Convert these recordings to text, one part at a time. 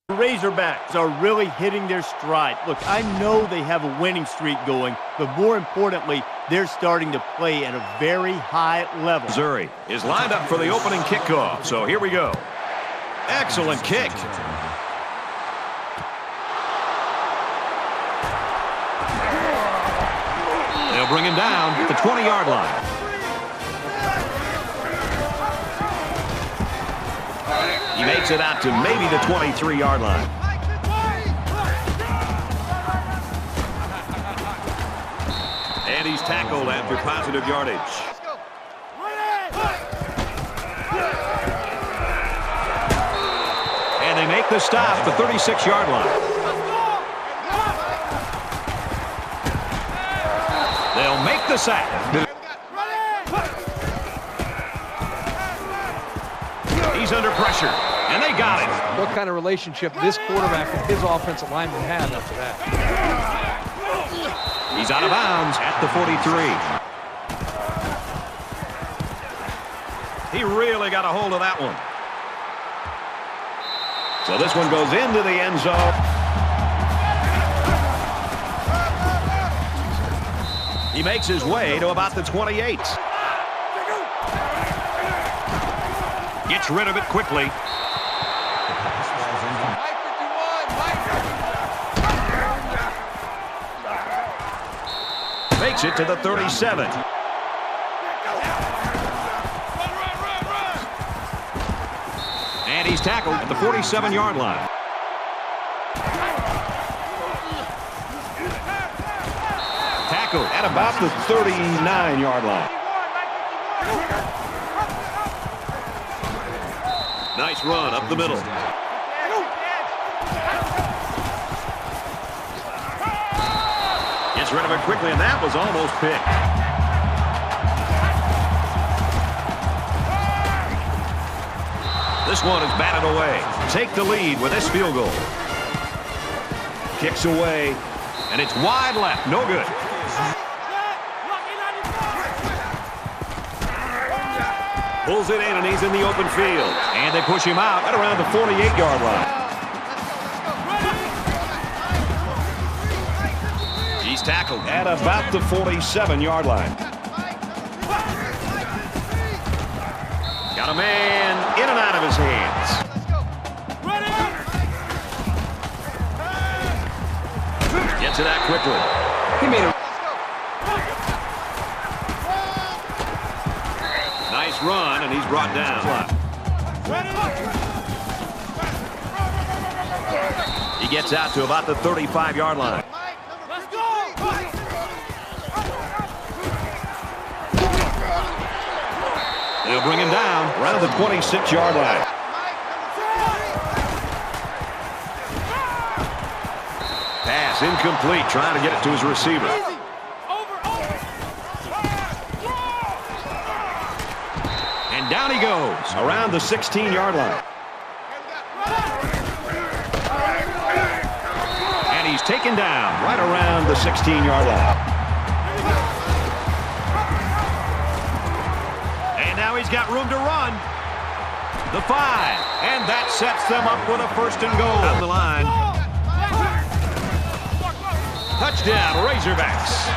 The Razorbacks are really hitting their stride. Look, I know they have a winning streak going, but more importantly, they're starting to play at a very high level. Missouri is lined up for the opening kickoff, so here we go. Excellent kick. They'll bring him down at the 20-yard line. He makes it out to maybe the 23-yard line. And he's tackled after positive yardage. And they make the stop at the 36-yard line. They'll make the sack. He's under pressure, and they got him. What kind of relationship this quarterback and his offensive lineman have after that? He's out of bounds at the 43. He really got a hold of that one. So this one goes into the end zone. He makes his way to about the 28. Gets rid of it quickly. Makes it to the 37. And he's tackled at the 47-yard line. Tackled at about the 39-yard line. Nice run up the middle. Gets rid of it quickly, and that was almost picked. This one is batted away. Take the lead with this field goal. Kicks away, and it's wide left. No good. Pulls it in, and he's in the open field. And they push him out at around the 48-yard line. He's tackled at about the 47-yard line. Got a man in and out of his hands. Gets it out quickly. He made a nice run, and he's brought down. He gets out to about the 35-yard line. They'll bring him down around the 26-yard line. Pass incomplete, trying to get it to his receiver. And down he goes around the 16-yard line. And he's taken down right around the 16-yard line. And now he's got room to run. The 5. And that sets them up with a first and goal. Down the line. Touchdown, Razorbacks.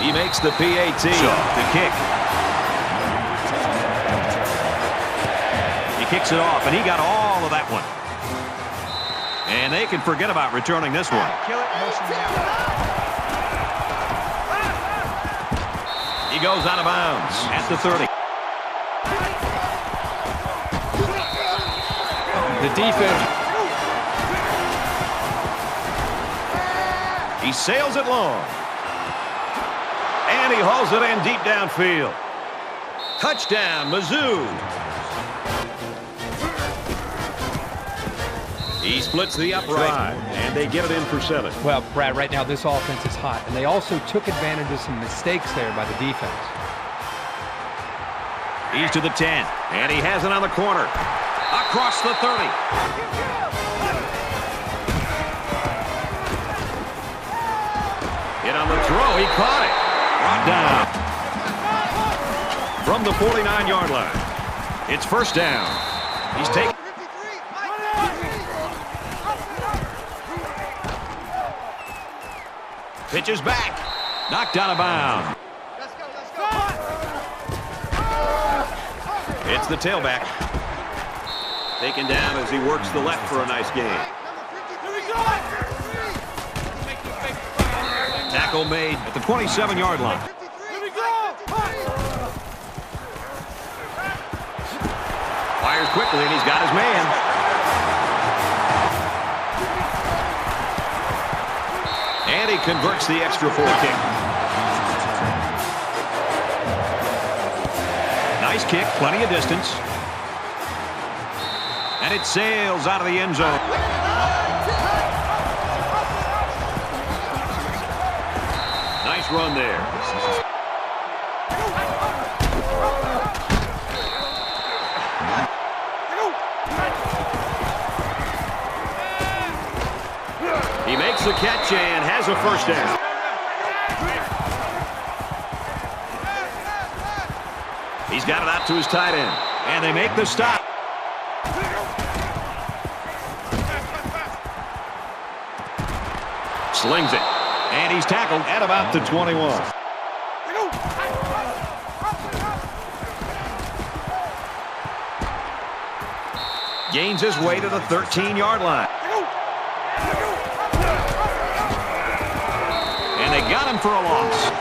He makes the PAT to kick. He kicks it off, and he got all of that one. And they can forget about returning this one. He goes out of bounds at the 30. the defense. He sails it long. And he hauls it in deep downfield. Touchdown, Mizzou. He splits the upright, and they get it in for 7. Well, Brad, right now this offense is hot, and they also took advantage of some mistakes there by the defense. He's to the 10, and he has it on the corner. Across the 30. Hit on the throw. He caught it. Brought down from the 49-yard line. It's first down. He's taking. Pitches back. Knocked out of bounds. It's the tailback. Taken down as he works the left for a nice gain. Tackle made at the 27-yard line. Fires quickly, and he's got his man. And he converts the extra point kick. Nice kick, plenty of distance. And it sails out of the end zone. Nice run there. He makes the catch and has a first down. He's got it out to his tight end. And they make the stop. Slings it. And he's tackled at about the 21. Gains his way to the 13-yard line. And they got him for a loss.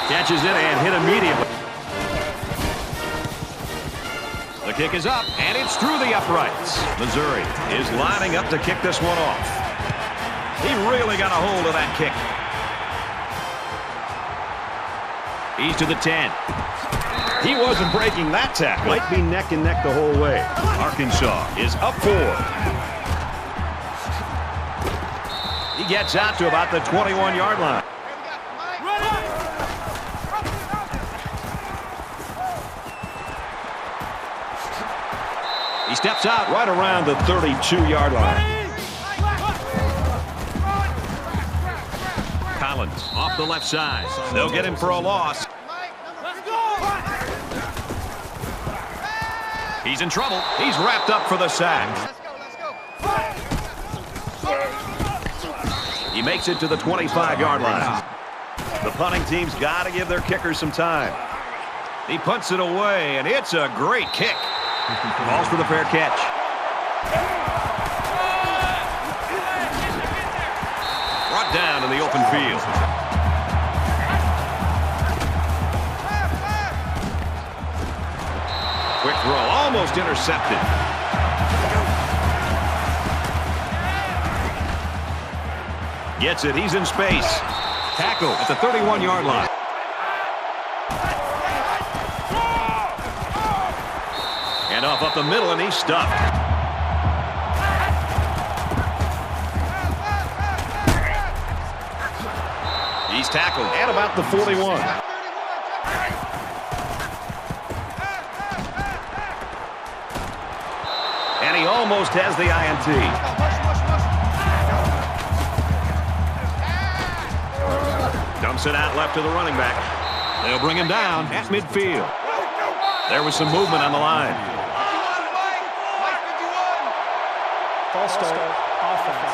Catches it and hit immediately. The kick is up, and it's through the uprights. Missouri is lining up to kick this one off. He really got a hold of that kick. He's to the 10. He wasn't breaking that tackle. Might be neck and neck the whole way. Arkansas is up 4. He gets out to about the 21-yard line. He steps out right around the 32-yard line. Collins off the left side. They'll get him for a loss. He's in trouble. He's wrapped up for the sack. He makes it to the 25-yard line. The punting team's got to give their kickers some time. He punts it away, and it's a great kick. Calls for the fair catch. Brought down in the open field. Quick throw, almost intercepted. Gets it, he's in space. Tackle at the 31-yard line. And off up the middle, and he's stuffed. He's tackled at about the 41. And he almost has the INT. Dumps it out left to the running back. They'll bring him down at midfield. There was some movement on the line. False start, offense.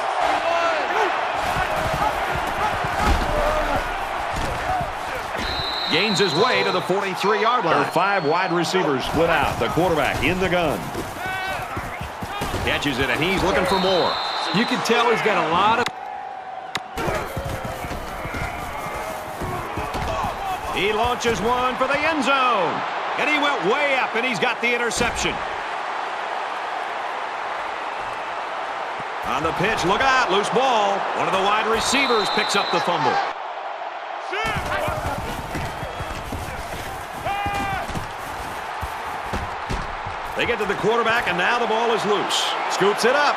Gains his way to the 43-yard line. 5 wide receivers split out. The quarterback in the gun. Catches it, and he's looking for more. You can tell he's got a lot of... He launches one for the end zone. And he went way up, and he's got the interception. On the pitch, look out, loose ball. One of the wide receivers picks up the fumble. They get to the quarterback, and now the ball is loose. Scoots it up.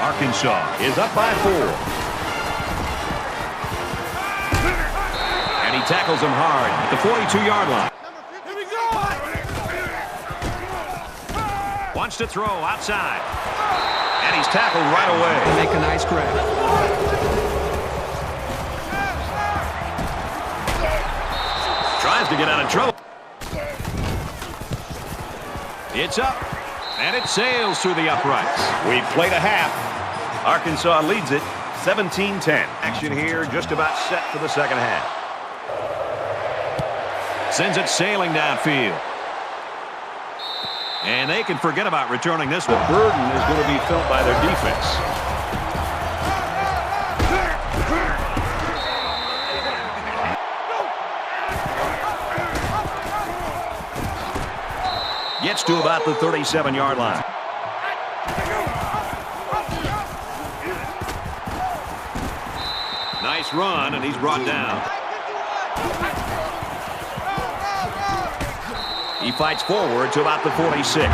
Arkansas is up by 4. And he tackles him hard at the 42-yard line. Wants to throw outside. And he's tackled right away. They make a nice grab. tries to get out of trouble. It's up, and it sails through the uprights. We've played a half. Arkansas leads it 17-10. Action here just about set for the second half. Sends it sailing downfield. And they can forget about returning this one. The burden is going to be felt by their defense. Gets to about the 37-yard line. Nice run, and he's brought down. He fights forward to about the 46.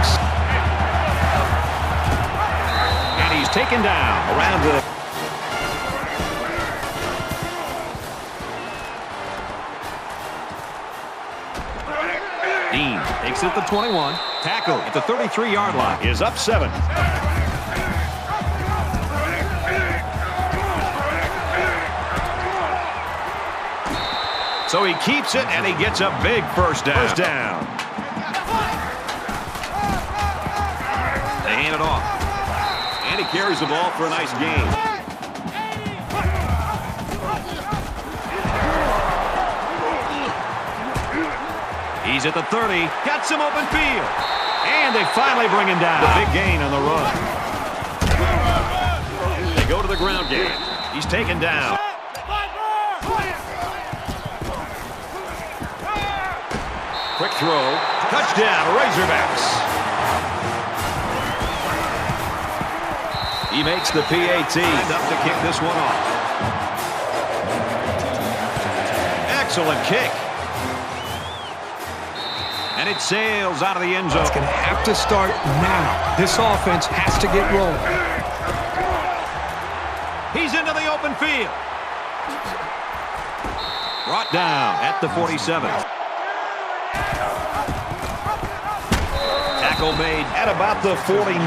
And he's taken down around the... Dean takes it at the 21. Tackle at the 33-yard line. Is up 7. So he keeps it, and he gets a big first down. They hand it off. And he carries the ball for a nice gain. He's at the 30. Got some open field. And they finally bring him down. The big gain on the run. They go to the ground game. He's taken down. Quick throw. Touchdown, Razorbacks. He makes the PAT. Enough to kick this one off. Excellent kick. And it sails out of the end zone. It's going to have to start now. This offense has to get rolling. He's into the open field. Brought down at the 47. Tackle made at about the 49.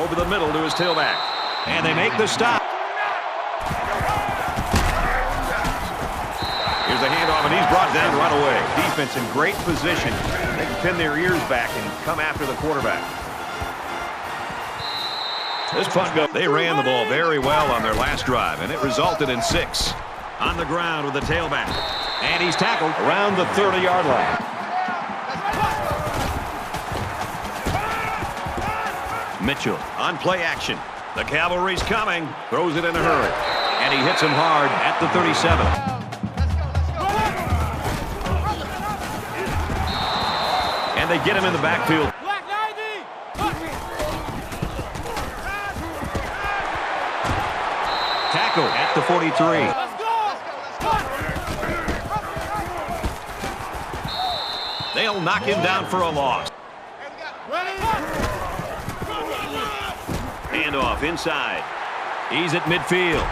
Over the middle to his tailback. And they make the stop. Here's the handoff, and he's brought down right away. Defense in great position. They can pin their ears back and come after the quarterback. This punt go. They ran the ball very well on their last drive, and it resulted in 6. On the ground with the tailback. And he's tackled around the 30-yard line. Mitchell on play action. The cavalry's coming. Throws it in a hurry. And he hits him hard at the 37. And they get him in the backfield. Tackle at the 43. They'll knock him down for a loss. Handoff inside. He's at midfield.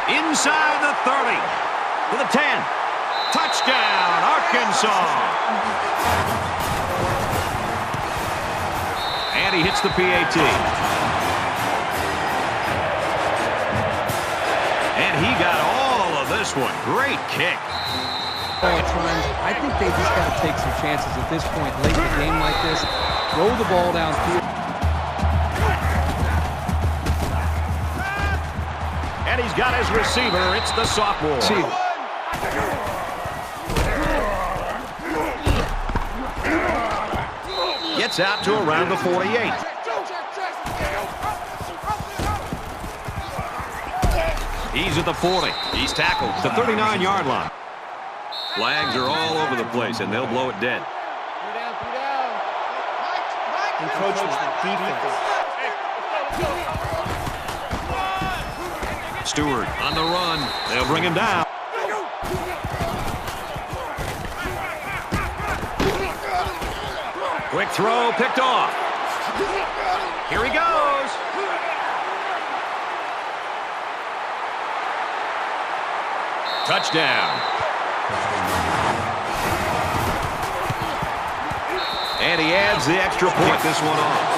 Inside the 30. To the 10. Touchdown, Arkansas. And he hits the PAT. And he got all of this one. Great kick. I think they just got to take some chances at this point late in the game like this. Throw the ball downfield. And he's got his receiver. It's the sophomore. Gets out to around the 48. He's at the 40. He's tackled at the 39-yard line. Flags are all over the place, and they'll blow it dead. Encroachment, defense. Stewart on the run. They'll bring him down. Quick throw, picked off. Here he goes. Touchdown. And he adds the extra point. This one off.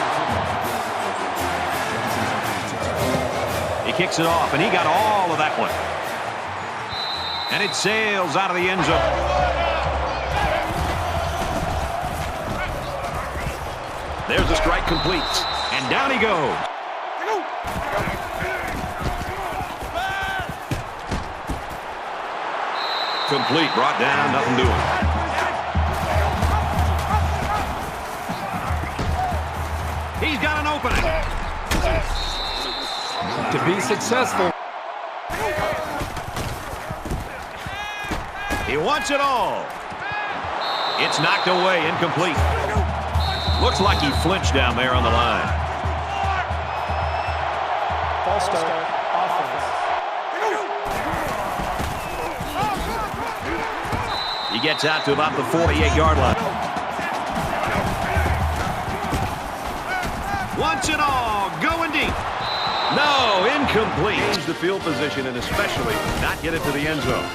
He kicks it off, and he got all of that one. And it sails out of the end zone. There's a strike complete, and down he goes. Complete, brought down, nothing doing. He's got an opening. To be successful. He wants it all. It's knocked away, incomplete. Looks like he flinched down there on the line. False start. Offense. He gets out to about the 48-yard line. Wants it all. Going deep. No, incomplete. Change the field position and especially not get it to the end zone.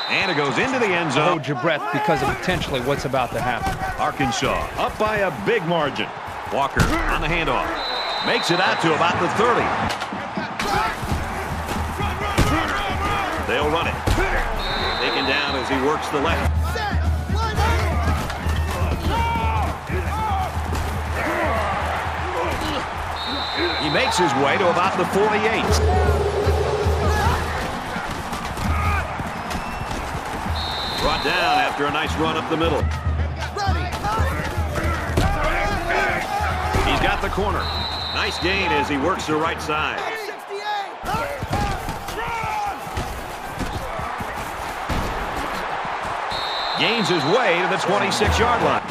And it goes into the end zone. Hold your breath because of potentially what's about to happen. Arkansas up by a big margin. Walker on the handoff. Makes it out to about the 30. They'll run it. Taken down as he works the left. He makes his way to about the 48. Brought down after a nice run up the middle. He's got the corner. Nice gain as he works the right side. Gains his way to the 26-yard line.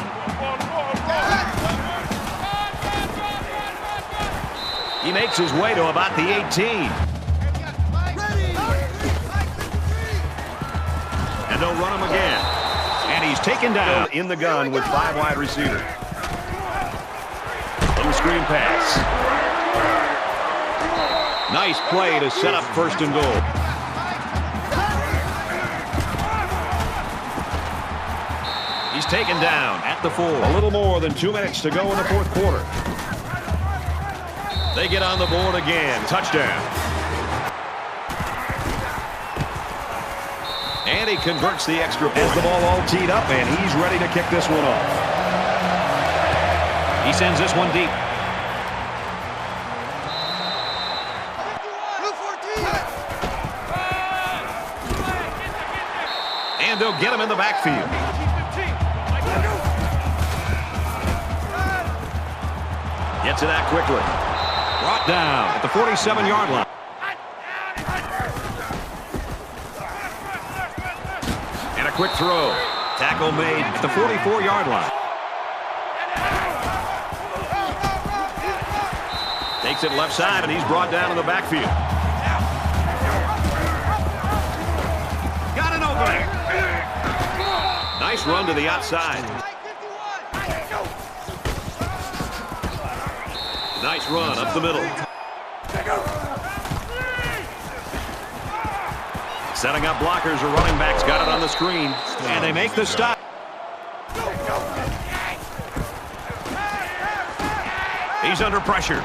He makes his way to about the 18. And they'll run him again. And he's taken down in the gun with 5 wide receivers. Little screen pass. Nice play to set up first and goal. He's taken down at the 4. A little more than 2 minutes to go in the fourth quarter. They get on the board again. Touchdown. And he converts the extra point. Has the ball all teed up, and he's ready to kick this one off. He sends this one deep. And they'll get him in the backfield. Gets it out quickly. Brought down at the 47-yard line. And a quick throw. Tackle made at the 44-yard line. Takes it left side, and he's brought down in the backfield. Got an opening. Nice run to the outside. Nice run up the middle. Setting up blockers or running backs. Got it on the screen. And they make the stop. He's under pressure.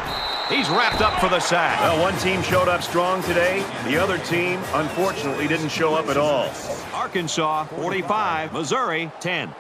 He's wrapped up for the sack. Well, one team showed up strong today. The other team, unfortunately, didn't show up at all. Arkansas 45, Missouri 10.